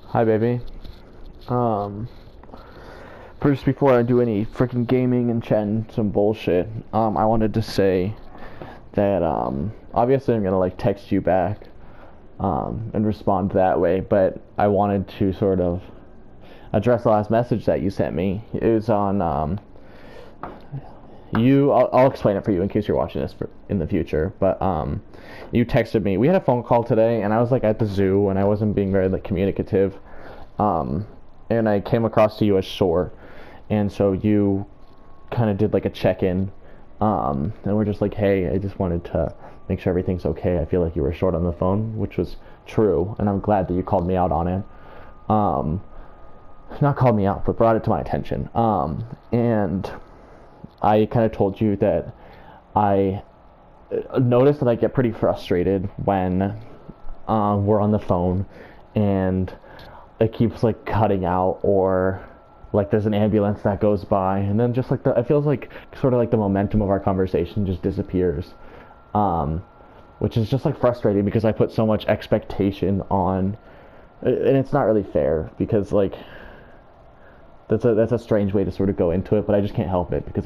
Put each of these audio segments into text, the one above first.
Hi, baby. Um, First, before I do any freaking gaming and chatting some bullshit, I wanted to say that, obviously I'm gonna, like, text you back, and respond that way, but I wanted to sort of address the last message that you sent me. It was on, I'll explain it for you in case you're watching this in the future, but, you texted me. We had a phone call today, and I was, like, at the zoo, and I wasn't being very, like, communicative. Um, and I came across to you as sore, and so you kind of did like a check-in, and we're just like, hey, I just wanted to make sure everything's okay. I feel like you were short on the phone, which was true, and I'm glad that you called me out on it. Um, Not called me out, but brought it to my attention. And I kind of told you that I noticed that I get pretty frustrated when we're on the phone and it keeps like cutting out, or like there's an ambulance that goes by, and then just like it feels like sort of like the momentum of our conversation just disappears, um, which is just like frustrating because I put so much expectation on, and it's not really fair because like that's a strange way to sort of go into it, but I just can't help it because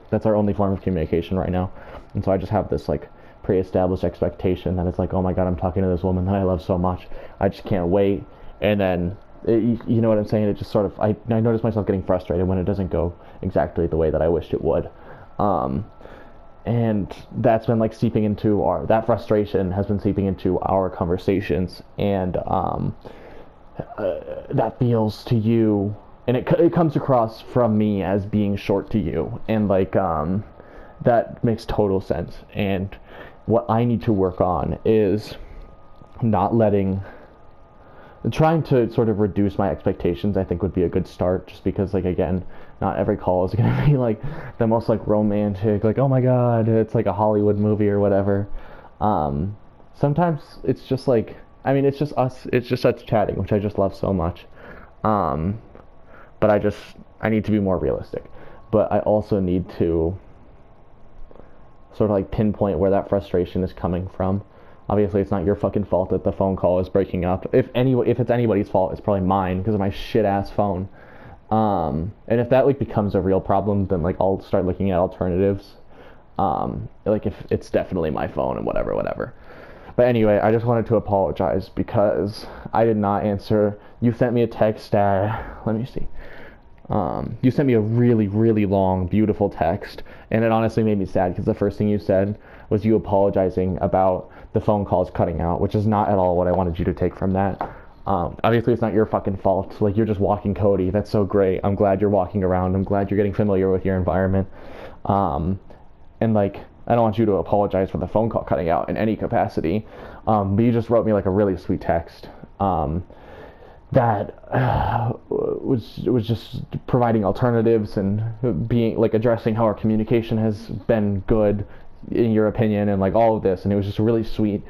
that's our only form of communication right now, and so I just have this like pre-established expectation that it's like, oh my god, I'm talking to this woman that I love so much, I just can't wait. And then you know what I'm saying, it just sort of I notice myself getting frustrated when it doesn't go exactly the way that I wished it would, and that's been like seeping into that frustration has been seeping into our conversations, and that feels to you, and it comes across from me as being short to you, and like that makes total sense. And what I need to work on is not letting trying to sort of reduce my expectations. I think would be a good start, just because like again, not every call is going to be like the most like romantic, like oh my god, it's like a Hollywood movie or whatever. Sometimes it's just like, I mean, it's just us chatting, which I just love so much. um but I need to be more realistic, but I also need to sort of like pinpoint where that frustration is coming from. Obviously, it's not your fucking fault that the phone call is breaking up. If it's anybody's fault, it's probably mine because of my shit ass phone. And if that like becomes a real problem, then like I'll start looking at alternatives. Like if it's definitely my phone and whatever. But anyway, I just wanted to apologize because I did not answer. You sent me a text at, let me see. You sent me a really, really long, beautiful text, and it honestly made me sad because the first thing you said was you apologizing about the phone calls cutting out, which is not at all what I wanted you to take from that. Obviously, it's not your fucking fault. Like, you're just walking Cody. That's so great. I'm glad you're walking around. I'm glad you're getting familiar with your environment. And, like, I don't want you to apologize for the phone call cutting out in any capacity. But you just wrote me, like, a really sweet text. That was just providing alternatives and being like addressing how our communication has been good in your opinion, and like all of this, and it was just a really sweet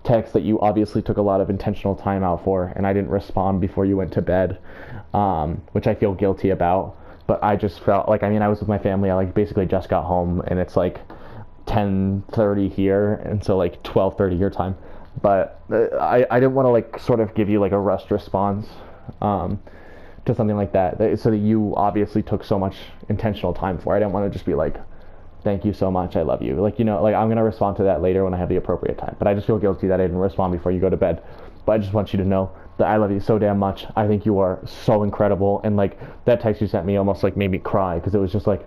text that you obviously took a lot of intentional time out for, and I didn't respond before you went to bed, which I feel guilty about. But I just felt like, I mean, I was with my family. I like basically just got home, and it's like 10:30 here, and so like 12:30 your time. But I didn't want to like sort of give you like a rushed response to something like that, so that you obviously took so much intentional time for. I didn't want to just be like, thank you so much, I love you, like, you know, like I'm gonna respond to that later when I have the appropriate time. But I just feel guilty that I didn't respond before you go to bed. But I just want you to know that I love you so damn much. I think you are so incredible, and like that text you sent me almost like made me cry because it was just like,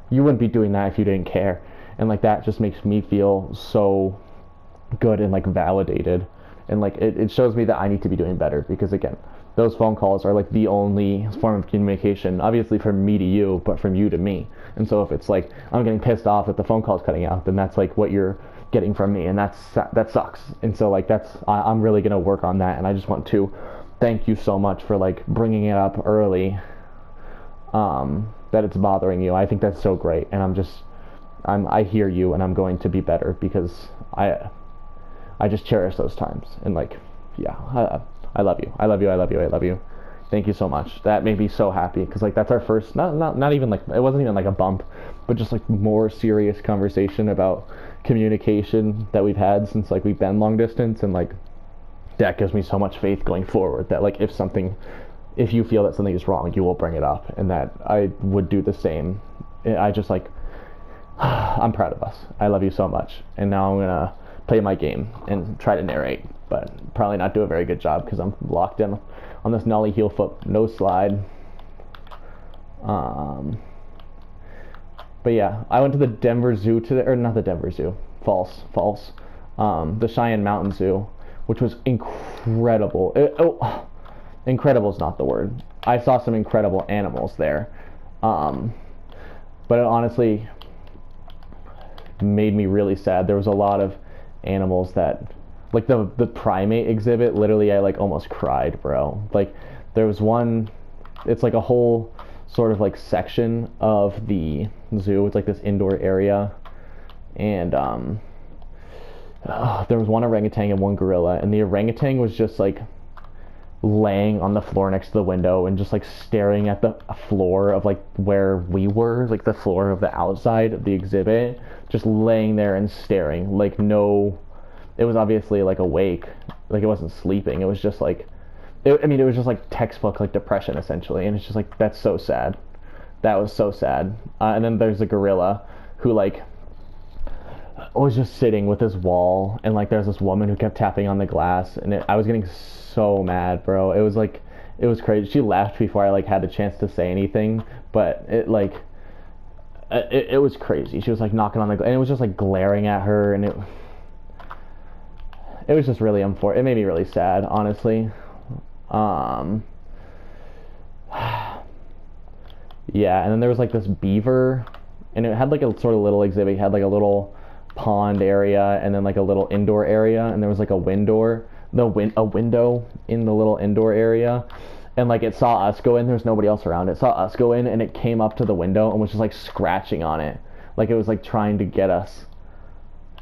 you wouldn't be doing that if you didn't care, and like that just makes me feel so good and like validated, and like it shows me that I need to be doing better, because again, those phone calls are like the only form of communication, obviously from me to you, but from you to me. And so if it's like I'm getting pissed off that the phone call's cutting out, then that's like what you're getting from me, and that sucks. And so like I'm really gonna work on that, and I just want to thank you so much for like bringing it up early, that it's bothering you. I think that's so great, and I hear you, and I'm going to be better because I just cherish those times, and like, yeah, I love you. I love you. I love you. I love you. Thank you so much. That made me so happy because like that's our first, not even like, it wasn't even like a bump, but just like more serious conversation about communication that we've had since like we've been long distance, and like that gives me so much faith going forward that like if you feel that something is wrong, you will bring it up, and that I would do the same. I just like, I'm proud of us. I love you so much, and now I'm gonna play my game and try to narrate, but probably not do a very good job because I'm locked in on this nollie heel foot no slide. But yeah, I went to the Denver Zoo today, or not the Denver Zoo, false, the Cheyenne Mountain Zoo, which was incredible. Incredible is not the word. I saw some incredible animals there, but it honestly made me really sad. There was a lot of animals that, like the primate exhibit, literally I like almost cried, bro. Like there was one, it's like a whole sort of like section of the zoo. It's like this indoor area, and there was one orangutan and one gorilla, and the orangutan was just like laying on the floor next to the window and just like staring at the floor of like where we were, like the floor of the outside of the exhibit, just laying there and staring. Like no, it was obviously like awake, like it wasn't sleeping. It was just like, it was just like textbook like depression essentially, and it's just like, that's so sad. That was so sad. And then there's a gorilla who like was just sitting with this wall, and like there's this woman who kept tapping on the glass, and I was getting so mad, bro. It was like, it was crazy. She left before I like had a chance to say anything, but it like it was crazy. She was like knocking on the glass, and it was just like glaring at her, and it was just really unfortunate. It made me really sad, honestly. Yeah, and then there was like this beaver, and it had like a sort of little exhibit. It had like a little pond area, and then like a little indoor area, and there was like a window in the little indoor area, and like it saw us go in. There's nobody else around. It saw us go in, and it came up to the window and was just like scratching on it, like it was like trying to get us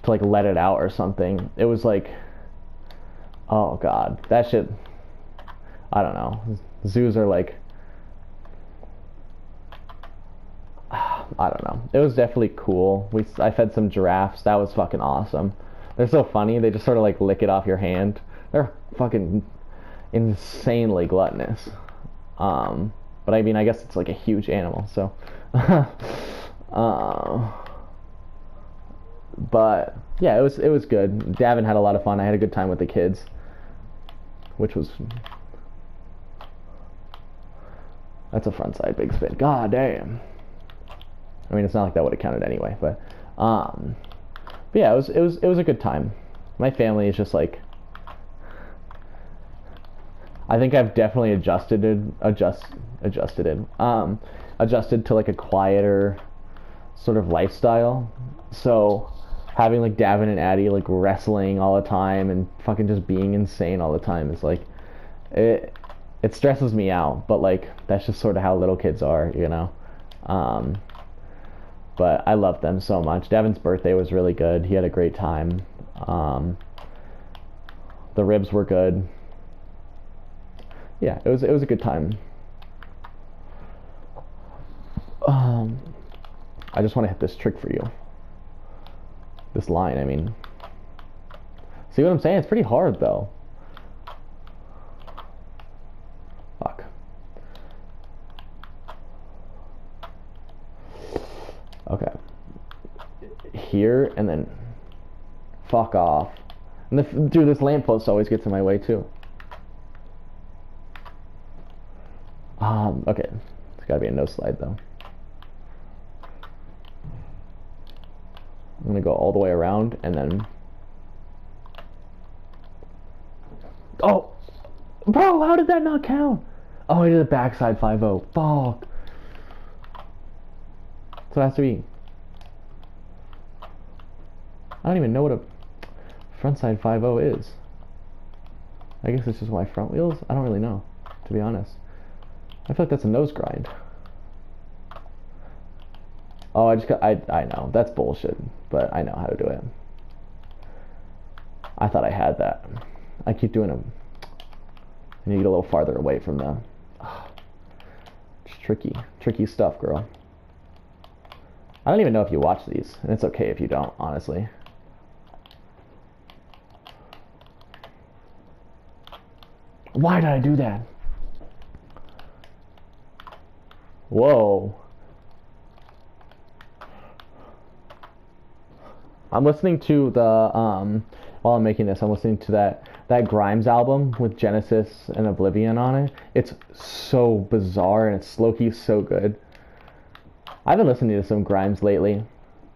to like let it out or something. It was like, oh god, that shit. I don't know. Zoos are like, I don't know. It was definitely cool. I fed some giraffes. That was fucking awesome. They're so funny. They just sort of like lick it off your hand. They're fucking insanely gluttonous. But I mean, I guess it's like a huge animal, so. But yeah, it was good. Davin had a lot of fun. I had a good time with the kids, which was. That's a frontside big spin. God damn. I mean, it's not like that would have counted anyway, but yeah, it was a good time. My family is just like, I think I've definitely adjusted to like a quieter sort of lifestyle. So having like Davin and Addie like wrestling all the time and fucking just being insane all the time is like, it stresses me out, but like that's just sort of how little kids are, you know. But I love them so much. Davin's birthday was really good. He had a great time. The ribs were good. Yeah, it was a good time. I just want to hit this trick for you. This line, I mean. See what I'm saying? It's pretty hard though. Fuck. Okay. Here, and then fuck off. And dude, this lamppost always gets in my way too. Okay. It's gotta be a no slide though. I'm gonna go all the way around and then. Oh! Bro, how did that not count? Oh, I did a backside 5-0. Fuck. So it has to be. I don't even know what a frontside 5-0 is. I guess it's just my front wheels. I don't really know, to be honest. I feel like that's a nose grind. Oh, I know. That's bullshit, but I know how to do it. I thought I had that. I keep doing them. I need to get a little farther away from them. It's tricky stuff, girl. I don't even know if you watch these, and it's okay if you don't, honestly. Why did I do that? Whoa. I'm listening to the while I'm making this, I'm listening to that Grimes album with Genesis and Oblivion on it. It's so bizarre and it's low-key so good. I've been listening to some Grimes lately.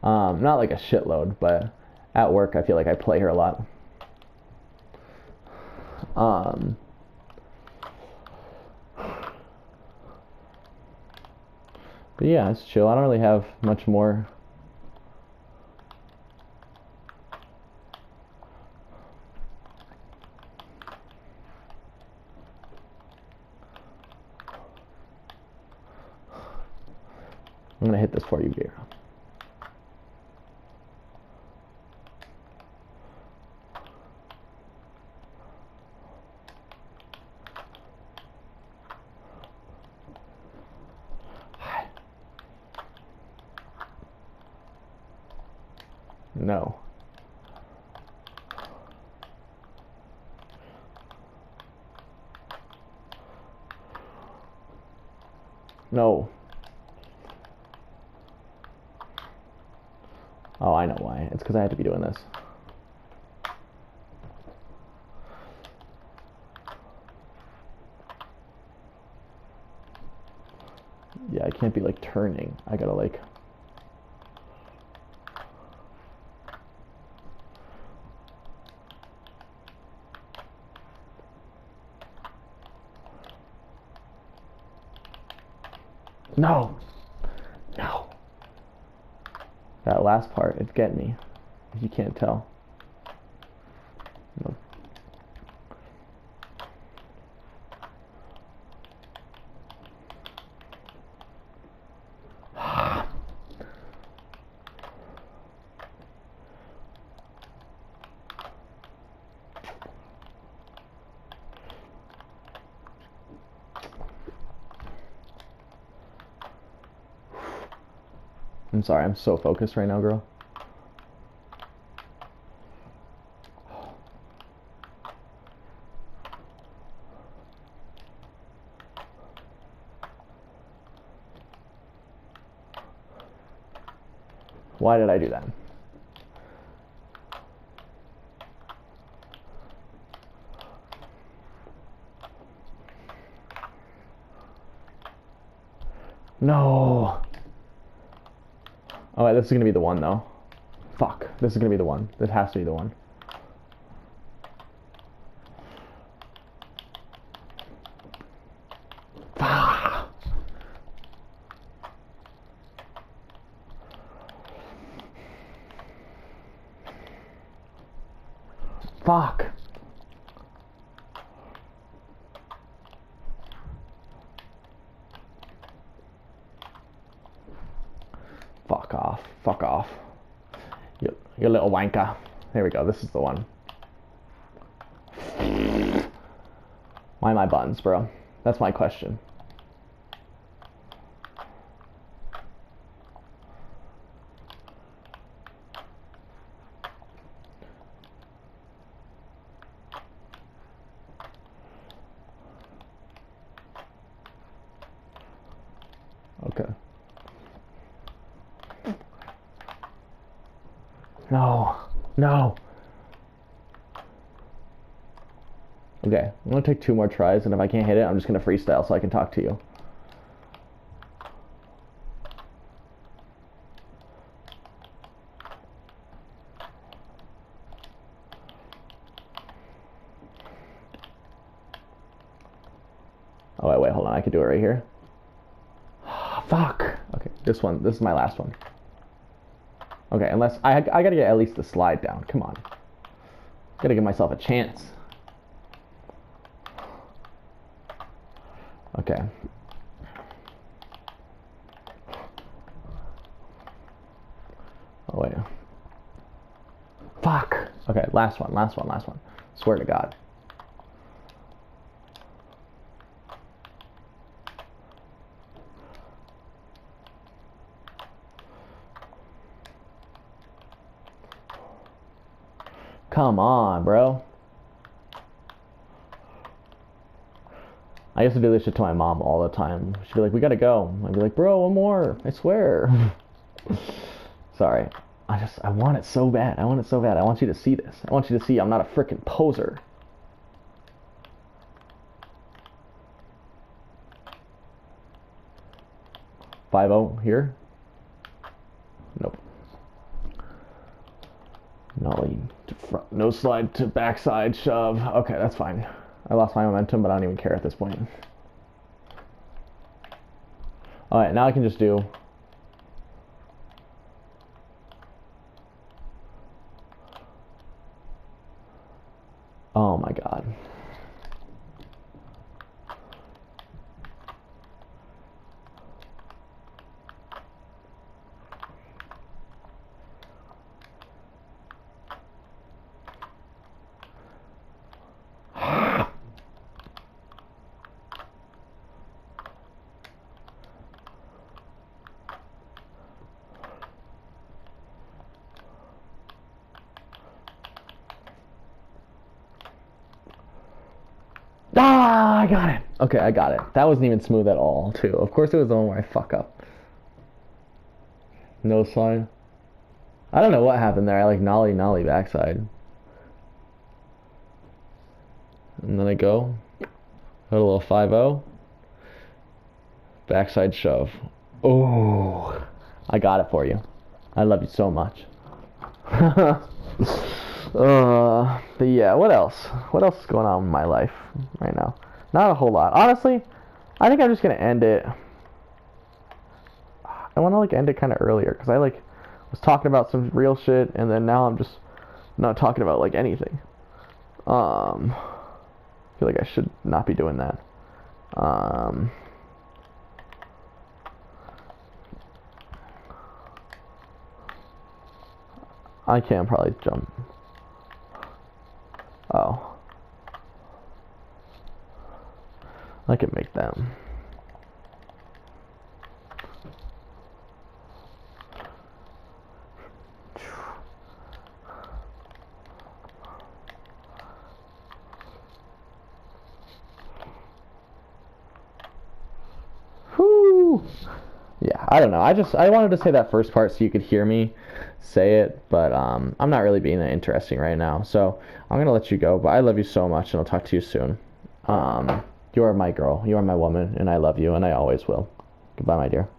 Not like a shitload, but at work I feel like I play her a lot. But yeah, it's chill. I don't really have much more. I'm gonna hit this for you, Gabriel. No. No. Oh, I know why. It's because I had to be doing this. Yeah, I can't be like turning. I gotta like... No! No! That last part, it's getting me. If you can't tell. No. I'm sorry, I'm so focused right now, girl. Why did I do that? No. Oh, this is gonna be the one though. Fuck. This is gonna be the one. This has to be the one. Ah. Fuck. Fuck off. Fuck off. You little wanker. There we go. This is the one. Why my buttons, bro? That's my question. Okay. No. No. Okay, I'm gonna take 2 more tries, and if I can't hit it, I'm just gonna freestyle so I can talk to you. Oh, wait, hold on, I can do it right here. Fuck. Okay, this is my last one. Okay, unless, I gotta get at least the slide down, come on. Gotta give myself a chance. Okay. Oh, wait. Fuck. Okay, last one. Swear to God. Come on, bro. I used to do this shit to my mom all the time. She'd be like, we gotta go. I'd be like, bro, one more. I swear. Sorry. I want it so bad. I want it so bad. I want you to see this. I want you to see I'm not a freaking poser. Five-0 here. Nope. Nollie to front, no slide to backside shove. Okay, that's fine. I lost my momentum, but I don't even care at this point. Alright, now I can just do... Oh my god. Ah, I got it. Okay, I got it. That wasn't even smooth at all, too. Of course it was the one where I fuck up. No slide. I don't know what happened there. I like nollie backside. And then I go. Got a little 5-0. Backside shove. Oh, I got it for you. I love you so much. But yeah, what else? What else is going on in my life right now? Not a whole lot. Honestly, I think I'm just gonna end it. I want to like end it kind of earlier because I like was talking about some real shit and then now I'm just not talking about like anything. I feel like I should not be doing that. I can probably jump. Oh. I can make them. Whoo! Yeah, I don't know. I wanted to say that first part so you could hear me say it, but I'm not really being that interesting right now. So I'm gonna let you go. But I love you so much, and I'll talk to you soon. You are my girl. You are my woman, and I love you, and I always will. Goodbye, my dear.